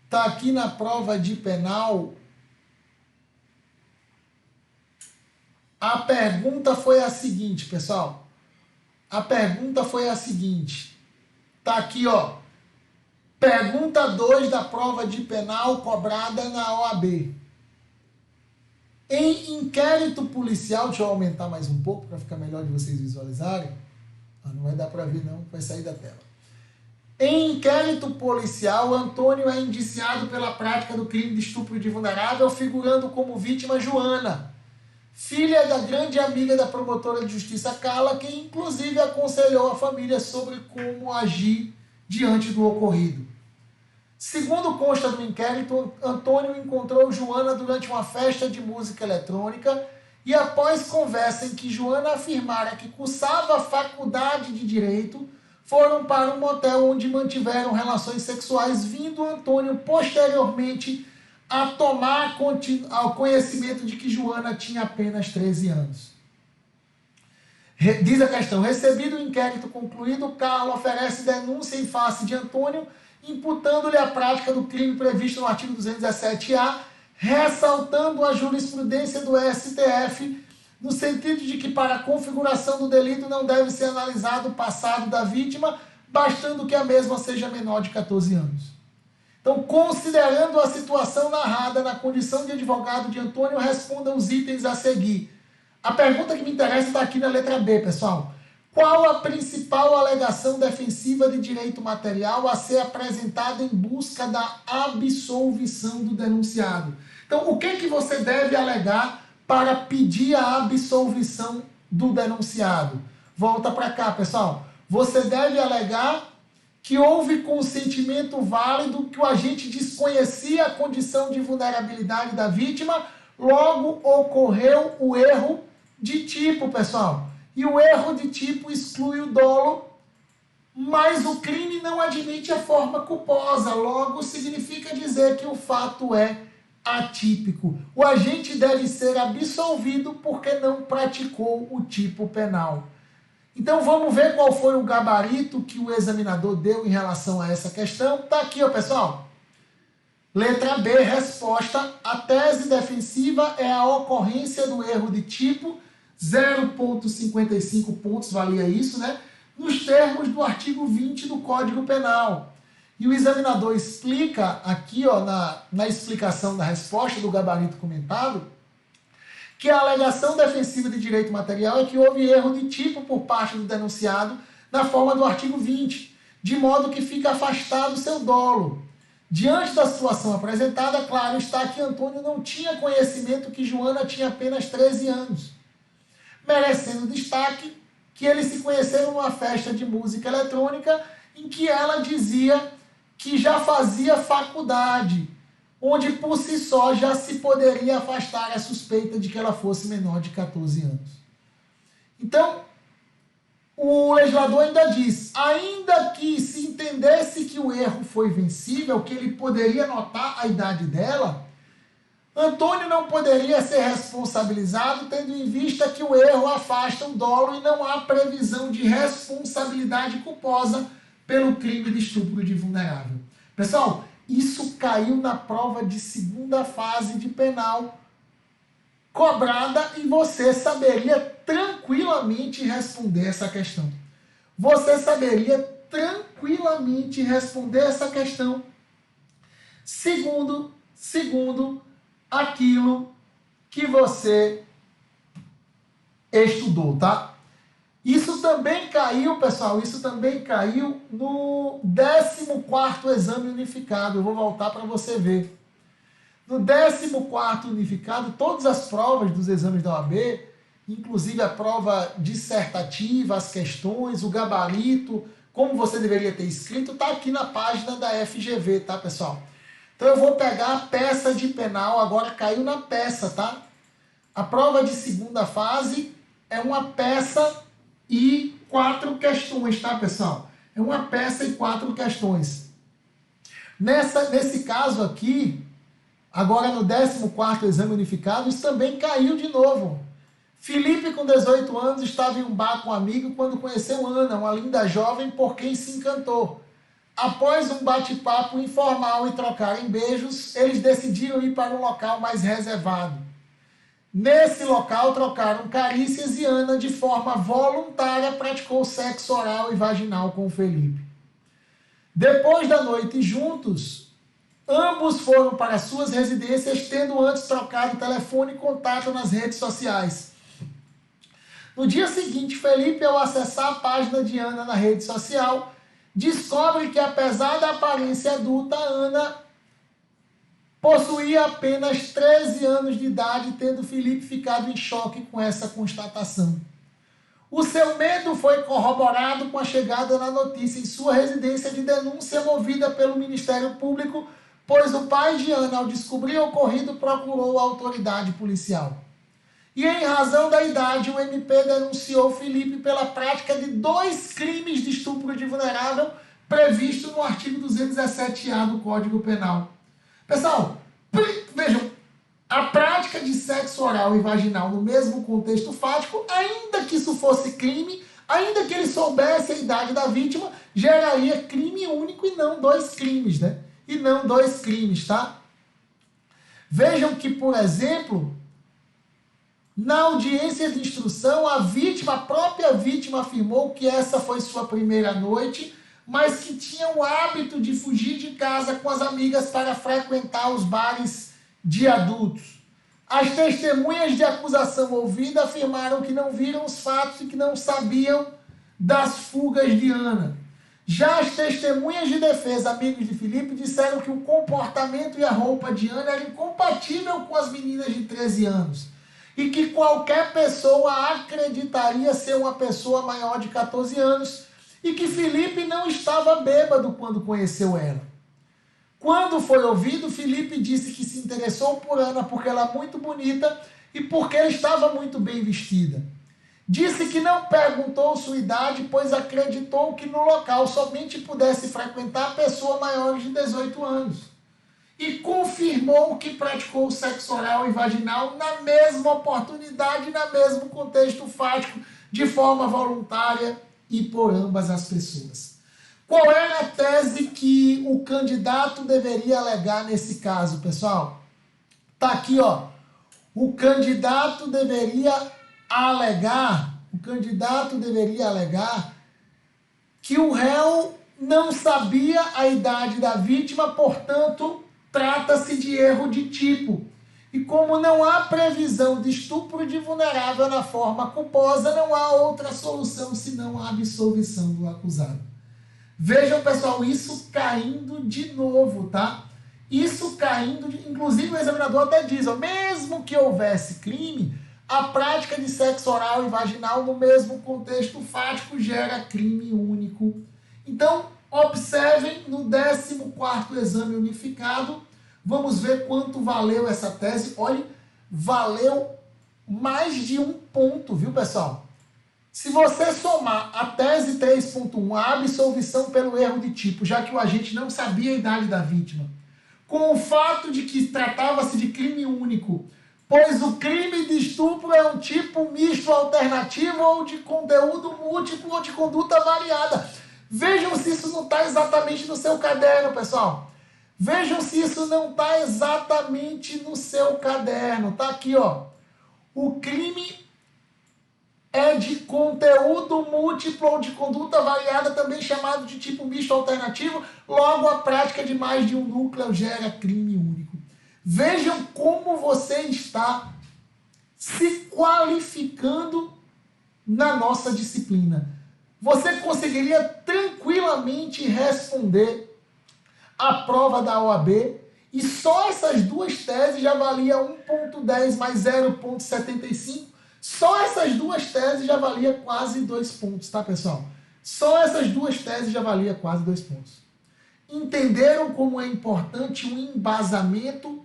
S1: Tá aqui na prova de penal. A pergunta foi a seguinte, pessoal. A pergunta foi a seguinte. Tá aqui, ó. Pergunta 2 da prova de penal cobrada na OAB. Em inquérito policial, deixa eu aumentar mais um pouco para ficar melhor de vocês visualizarem. Não vai dar para ver não, vai sair da tela. Em inquérito policial, Antônio é indiciado pela prática do crime de estupro de vulnerável, figurando como vítima Joana, filha da grande amiga da promotora de justiça Carla, que inclusive aconselhou a família sobre como agir diante do ocorrido. Segundo consta do inquérito, Antônio encontrou Joana durante uma festa de música eletrônica e após conversa em que Joana afirmara que cursava a faculdade de Direito, foram para um motel onde mantiveram relações sexuais, vindo Antônio posteriormente a tomar ao conhecimento de que Joana tinha apenas 13 anos. Diz a questão, recebido o inquérito concluído, Carla oferece denúncia em face de Antônio, imputando-lhe a prática do crime previsto no artigo 217-A, ressaltando a jurisprudência do STF, no sentido de que para a configuração do delito não deve ser analisado o passado da vítima, bastando que a mesma seja menor de 14 anos. Então, considerando a situação narrada na condição de advogado de Antônio, responda os itens a seguir. A pergunta que me interessa está aqui na letra B, pessoal. Qual a principal alegação defensiva de direito material a ser apresentada em busca da absolvição do denunciado? Então, o que você deve alegar para pedir a absolvição do denunciado? Volta para cá, pessoal. Você deve alegar que houve consentimento válido, que o agente desconhecia a condição de vulnerabilidade da vítima, logo ocorreu o erro de tipo, pessoal. E o erro de tipo exclui o dolo, mas o crime não admite a forma culposa, logo significa dizer que o fato é atípico. O agente deve ser absolvido porque não praticou o tipo penal. Então vamos ver qual foi o gabarito que o examinador deu em relação a essa questão. Está aqui, ó, pessoal. Letra B, resposta. A tese defensiva é a ocorrência do erro de tipo, 0,55 pontos, valia isso, né? Nos termos do artigo 20 do Código Penal. E o examinador explica aqui, ó, na explicação da resposta do gabarito comentado, que a alegação defensiva de direito material é que houve erro de tipo por parte do denunciado na forma do artigo 20, de modo que fica afastado seu dolo. Diante da situação apresentada, claro está que Antônio não tinha conhecimento que Joana tinha apenas 13 anos. Merecendo destaque que eles se conheceram numa festa de música eletrônica em que ela dizia que já fazia faculdade, onde por si só já se poderia afastar a suspeita de que ela fosse menor de 14 anos. Então, o legislador ainda diz, ainda que se entendesse que o erro foi vencível, que ele poderia notar a idade dela, Antônio não poderia ser responsabilizado, tendo em vista que o erro afasta o dolo e não há previsão de responsabilidade culposa pelo crime de estupro de vulnerável. Pessoal, isso caiu na prova de segunda fase de penal cobrada e você saberia tranquilamente responder essa questão. Você saberia tranquilamente responder essa questão segundo aquilo que você estudou, tá? Isso também caiu, pessoal, isso também caiu no 14º exame unificado. Eu vou voltar para você ver. No 14º unificado, todas as provas dos exames da OAB, inclusive a prova dissertativa, as questões, o gabarito, como você deveria ter escrito, está aqui na página da FGV, tá, pessoal? Então eu vou pegar a peça de penal, agora caiu na peça, tá? A prova de segunda fase é uma peça e 4 questões, tá, pessoal? É uma peça e 4 questões. Nesse caso aqui, agora no 14º exame unificado, isso também caiu de novo. Felipe, com 18 anos, estava em um bar com um amigo quando conheceu Ana, uma linda jovem por quem se encantou. Após um bate-papo informal e trocarem beijos, eles decidiram ir para um local mais reservado. Nesse local, trocaram carícias e Ana, de forma voluntária, praticou sexo oral e vaginal com o Felipe. Depois da noite juntos, ambos foram para suas residências, tendo antes trocado telefone e contato nas redes sociais. No dia seguinte, Felipe, ao acessar a página de Ana na rede social, descobre que, apesar da aparência adulta, Ana possuía apenas 13 anos de idade, tendo Felipe ficado em choque com essa constatação. O seu medo foi corroborado com a chegada na notícia em sua residência de denúncia movida pelo Ministério Público, pois o pai de Ana, ao descobrir o ocorrido, procurou a autoridade policial. E em razão da idade, o MP denunciou Felipe pela prática de 2 crimes de estupro de vulnerável previsto no artigo 217-A do Código Penal. Pessoal, vejam, a prática de sexo oral e vaginal no mesmo contexto fático, ainda que isso fosse crime, ainda que ele soubesse a idade da vítima, geraria crime único e não 2 crimes, né? E não 2 crimes, tá? Vejam que, por exemplo, na audiência de instrução, a própria vítima afirmou que essa foi sua primeira noite, mas que tinha o hábito de fugir de casa com as amigas para frequentar os bares de adultos. As testemunhas de acusação ouvidas afirmaram que não viram os fatos e que não sabiam das fugas de Ana. Já as testemunhas de defesa, amigos de Felipe, disseram que o comportamento e a roupa de Ana era incompatível com as meninas de 13 anos e que qualquer pessoa acreditaria ser uma pessoa maior de 14 anos e que Felipe não estava bêbado quando conheceu ela. Quando foi ouvido, Felipe disse que se interessou por Ana porque ela é muito bonita e porque ela estava muito bem vestida. Disse que não perguntou sua idade, pois acreditou que no local somente pudesse frequentar pessoa maior de 18 anos. E confirmou que praticou sexo oral e vaginal na mesma oportunidade, no mesmo contexto fático, de forma voluntária e por ambas as pessoas. Qual era a tese que o candidato deveria alegar nesse caso, pessoal? Tá aqui, ó. O candidato deveria alegar que o réu não sabia a idade da vítima, portanto, trata-se de erro de tipo. E como não há previsão de estupro de vulnerável na forma culposa, não há outra solução senão a absolvição do acusado. Vejam, pessoal, isso caindo de novo, tá? Isso caindo, inclusive o examinador até diz, ó, mesmo que houvesse crime, a prática de sexo oral e vaginal no mesmo contexto fático gera crime único. Então, observem no 14º exame unificado, vamos ver quanto valeu essa tese. Olha, valeu mais de 1 ponto, viu, pessoal? Se você somar a tese 3.1, a absolvição pelo erro de tipo, já que o agente não sabia a idade da vítima, com o fato de que tratava-se de crime único, pois o crime de estupro é um tipo misto alternativo ou de conteúdo múltiplo ou de conduta variada. Vejam se isso não está exatamente no seu caderno, pessoal. Vejam se isso não está exatamente no seu caderno. Está aqui, ó. O crime é de conteúdo múltiplo ou de conduta variada, também chamado de tipo misto alternativo. Logo, a prática de mais de um núcleo gera crime único. Vejam como você está se qualificando na nossa disciplina. Você conseguiria tranquilamente responder a prova da OAB e só essas 2 teses já valia 1.10 mais 0.75. Só essas 2 teses já valia quase 2 pontos, tá, pessoal? Só essas 2 teses já valia quase 2 pontos. Entenderam como é importante um embasamento,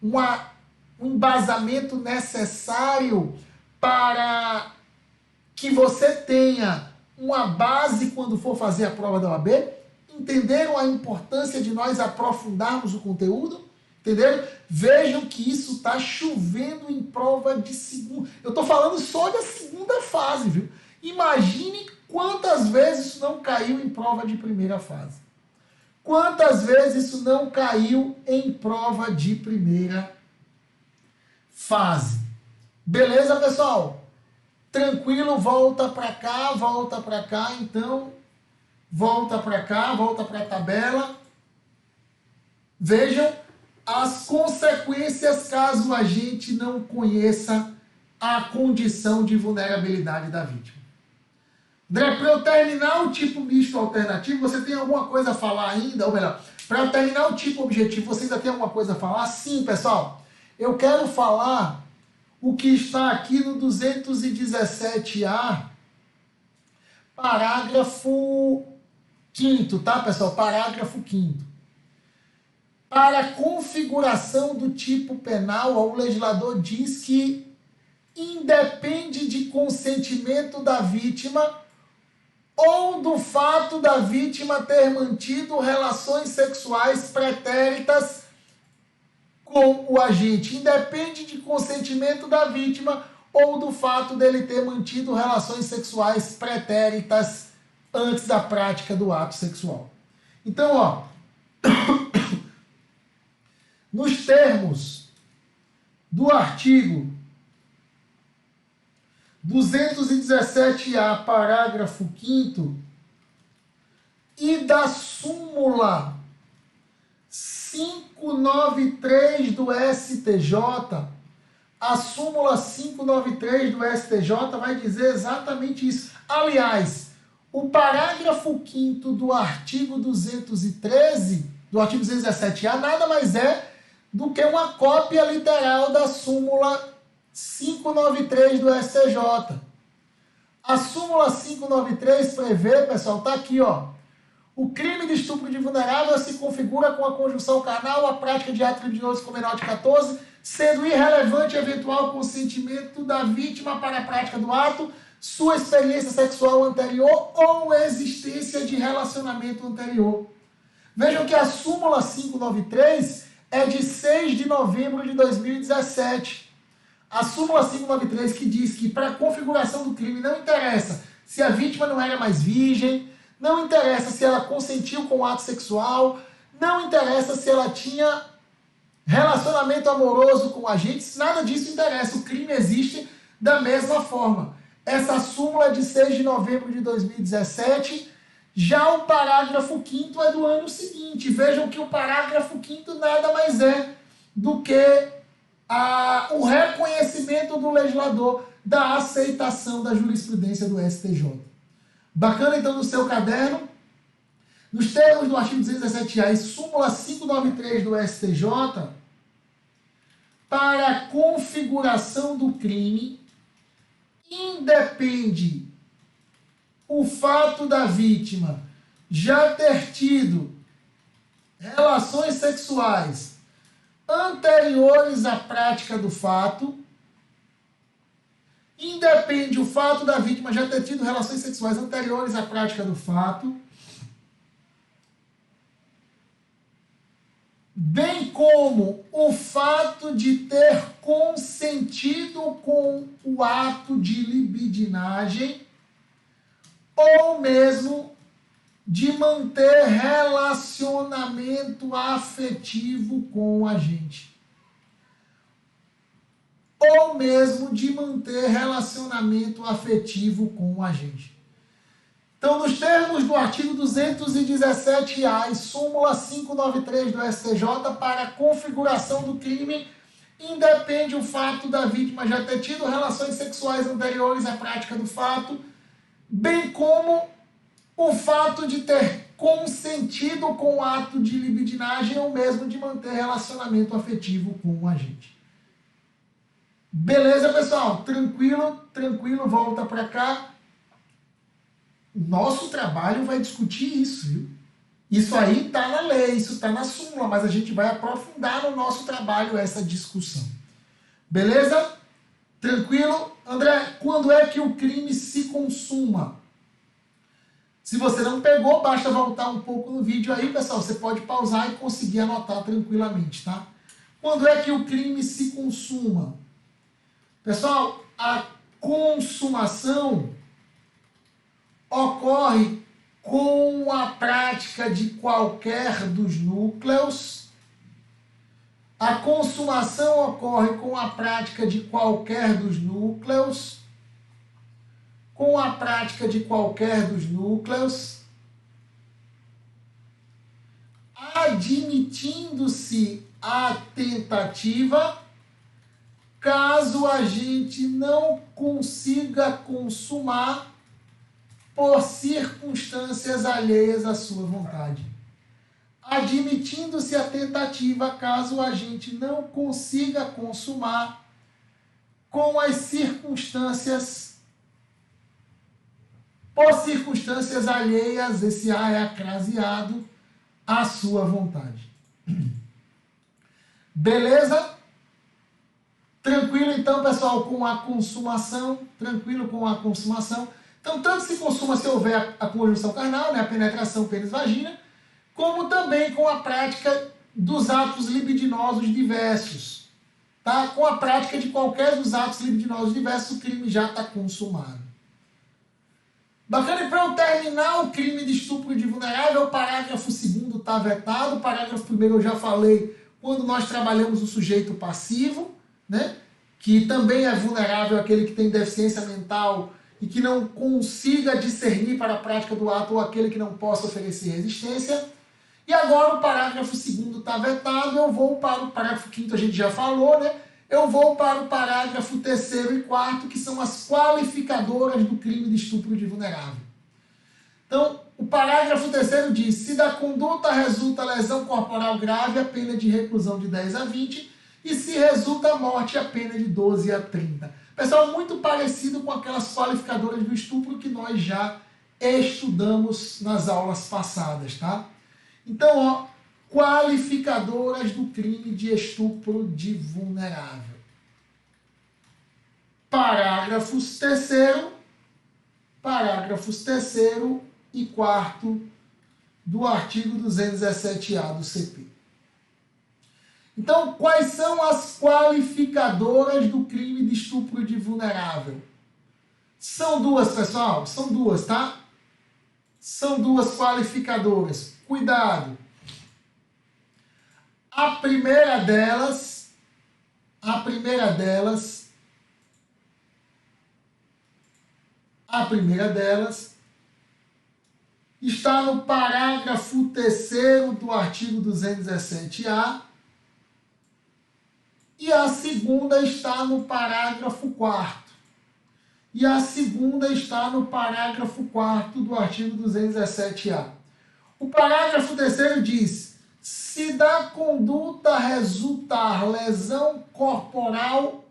S1: um embasamento necessário para que você tenha uma base quando for fazer a prova da OAB? Entenderam a importância de nós aprofundarmos o conteúdo? Entenderam? Vejam que isso está chovendo em prova de segunda. Eu estou falando só da segunda fase, viu? Imagine quantas vezes isso não caiu em prova de primeira fase. Quantas vezes isso não caiu em prova de primeira fase. Beleza, pessoal? Tranquilo, volta para cá, então... Volta para cá, volta para a tabela. Vejam as consequências caso a gente não conheça a condição de vulnerabilidade da vítima. André, para eu terminar o tipo misto alternativo, você tem alguma coisa a falar ainda? Ou melhor, para eu terminar o tipo objetivo, você ainda tem alguma coisa a falar? Sim, pessoal. Eu quero falar o que está aqui no 217A, parágrafo 5º, tá, pessoal? Parágrafo 5º. Para a configuração do tipo penal, o legislador diz que independe de consentimento da vítima ou do fato da vítima ter mantido relações sexuais pretéritas com o agente. Independe de consentimento da vítima ou do fato dele ter mantido relações sexuais pretéritas antes da prática do ato sexual. Então, ó, nos termos do artigo 217A, parágrafo 5º, e da súmula 593 do STJ, a súmula 593 do STJ vai dizer exatamente isso. Aliás, o parágrafo 5º do artigo 213, do artigo 217A, nada mais é do que uma cópia literal da súmula 593 do STJ. A súmula 593 prevê, pessoal, tá aqui, ó. O crime de estupro de vulnerável se configura com a conjunção carnal, a prática de ato criminoso com menor de 14, sendo irrelevante eventual consentimento da vítima para a prática do ato, sua experiência sexual anterior ou existência de relacionamento anterior. Vejam que a súmula 593 é de 6 de novembro de 2017. A súmula 593 que diz que para a configuração do crime não interessa se a vítima não era mais virgem, não interessa se ela consentiu com o ato sexual, não interessa se ela tinha relacionamento amoroso com agentes, nada disso interessa, o crime existe da mesma forma. Essa súmula é de 6 de novembro de 2017, já o parágrafo 5º é do ano seguinte. Vejam que o parágrafo 5º nada mais é do que o reconhecimento do legislador da aceitação da jurisprudência do STJ. Bacana, então, no seu caderno, nos termos do artigo 217A e súmula 593 do STJ, para a configuração do crime, independe o fato da vítima já ter tido relações sexuais anteriores à prática do fato, independe o fato da vítima já ter tido relações sexuais anteriores à prática do fato, bem como o fato de ter consentido com o ato de libidinagem ou mesmo de manter relacionamento afetivo com o agente. Ou mesmo de manter relacionamento afetivo com o agente. Então, nos termos do artigo 217A e súmula 593 do STJ, para a configuração do crime, independe o fato da vítima já ter tido relações sexuais anteriores à prática do fato, bem como o fato de ter consentido com o ato de libidinagem ou mesmo de manter relacionamento afetivo com o agente. Beleza, pessoal? Tranquilo, tranquilo, volta para cá. Nosso trabalho vai discutir isso, viu? Isso aí está na lei, isso está na súmula, mas a gente vai aprofundar no nosso trabalho essa discussão. Beleza? Tranquilo? André, quando é que o crime se consuma? Se você não pegou, basta voltar um pouco no vídeo aí, pessoal. Você pode pausar e conseguir anotar tranquilamente, tá? Quando é que o crime se consuma? Pessoal, a consumação ocorre com a prática de qualquer dos núcleos. A consumação ocorre com a prática de qualquer dos núcleos. Com a prática de qualquer dos núcleos, admitindo-se a tentativa, caso a gente não consiga consumar por circunstâncias alheias à sua vontade. Admitindo-se a tentativa, caso a gente não consiga consumar com as circunstâncias por circunstâncias alheias, esse A é acraseado, à sua vontade. Beleza? Tranquilo então, pessoal, com a consumação? Tranquilo com a consumação? Então, tanto se consuma se houver a conjunção carnal, né, a penetração pênis-vagina, como também com a prática dos atos libidinosos diversos. Tá? Com a prática de qualquer dos atos libidinosos diversos, o crime já está consumado. Bacana, e para eu terminar o crime de estupro de vulnerável, o parágrafo 2º está vetado. O parágrafo 1º eu já falei quando nós trabalhamos o sujeito passivo, né? Que também é vulnerável aquele que tem deficiência mental e que não consiga discernir para a prática do ato ou aquele que não possa oferecer resistência. E agora o parágrafo 2º está vetado, eu vou para o parágrafo 5º, a gente já falou, né? Eu vou para o parágrafo 3º e 4º, que são as qualificadoras do crime de estupro de vulnerável. Então, o parágrafo 3º diz: se da conduta resulta lesão corporal grave, a pena de reclusão de 10 a 20, e se resulta morte, a pena de 12 a 30. Pessoal, muito parecido com aquelas qualificadoras do estupro que nós já estudamos nas aulas passadas, tá? Então, ó, qualificadoras do crime de estupro de vulnerável. Parágrafos 3º e 4º do artigo 217-A do CP. Então, quais são as qualificadoras do crime de estupro de vulnerável? São duas, pessoal, são duas, tá? São duas qualificadoras. Cuidado! A primeira delas está no parágrafo 3º do artigo 217-A e a segunda está no parágrafo 4º. E a segunda está no parágrafo 4º do artigo 217-A. O parágrafo 3º diz: se da conduta resultar lesão corporal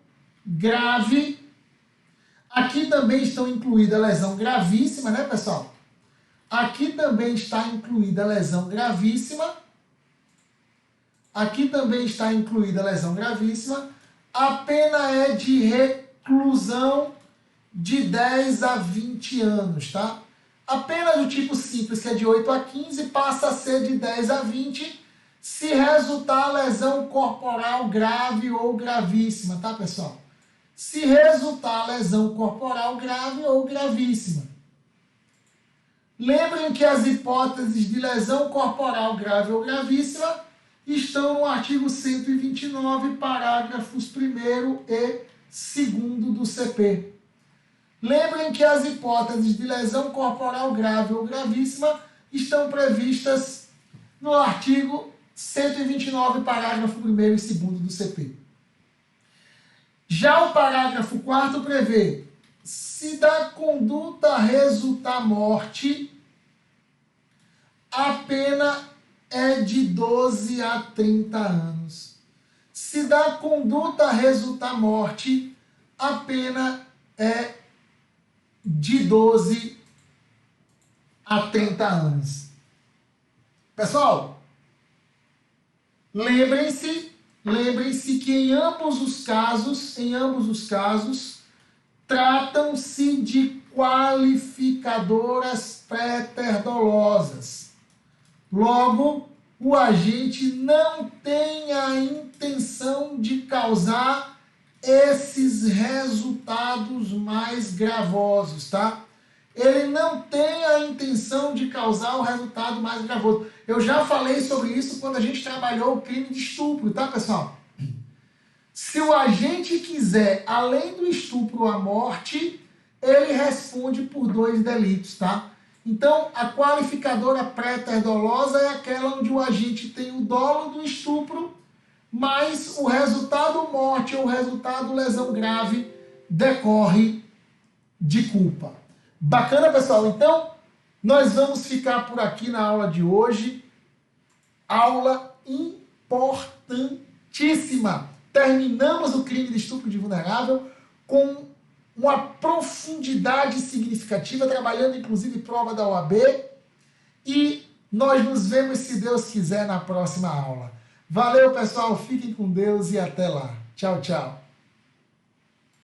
S1: grave, aqui também estão incluída lesão gravíssima, né, pessoal? Aqui também está incluída lesão gravíssima. Aqui também está incluída lesão gravíssima. A pena é de reclusão de 10 a 20 anos, tá? A pena do tipo simples, que é de 8 a 15, passa a ser de 10 a 20, se resultar lesão corporal grave ou gravíssima, tá, pessoal? Se resultar lesão corporal grave ou gravíssima. Lembrem que as hipóteses de lesão corporal grave ou gravíssima estão no artigo 129, parágrafos 1º e 2º do CP. Lembrem que as hipóteses de lesão corporal grave ou gravíssima estão previstas no artigo 129, parágrafo 1º e 2º do CP. Já o parágrafo 4º prevê: se da conduta resultar morte, a pena é de 12 a 30 anos. Se da conduta resultar morte, a pena é de 12 a 30 anos. Pessoal, lembrem-se que em ambos os casos, tratam-se de qualificadoras pré-dolosas. Logo, o agente não tem a intenção de causar esses resultados mais gravosos, tá? Ele não tem a intenção de causar o resultado mais gravoso. Eu já falei sobre isso quando a gente trabalhou o crime de estupro, tá, pessoal? Se o agente quiser, além do estupro, a morte, ele responde por 2 delitos, tá? Então, a qualificadora pré-dolosa é aquela onde o agente tem o dolo do estupro, mas o resultado morte ou o resultado lesão grave decorre de culpa. Bacana, pessoal? Então, nós vamos ficar por aqui na aula de hoje. Aula importantíssima. Terminamos o crime de estupro de vulnerável com uma profundidade significativa, trabalhando inclusive prova da OAB. E nós nos vemos, se Deus quiser, na próxima aula. Valeu, pessoal. Fiquem com Deus e até lá. Tchau, tchau.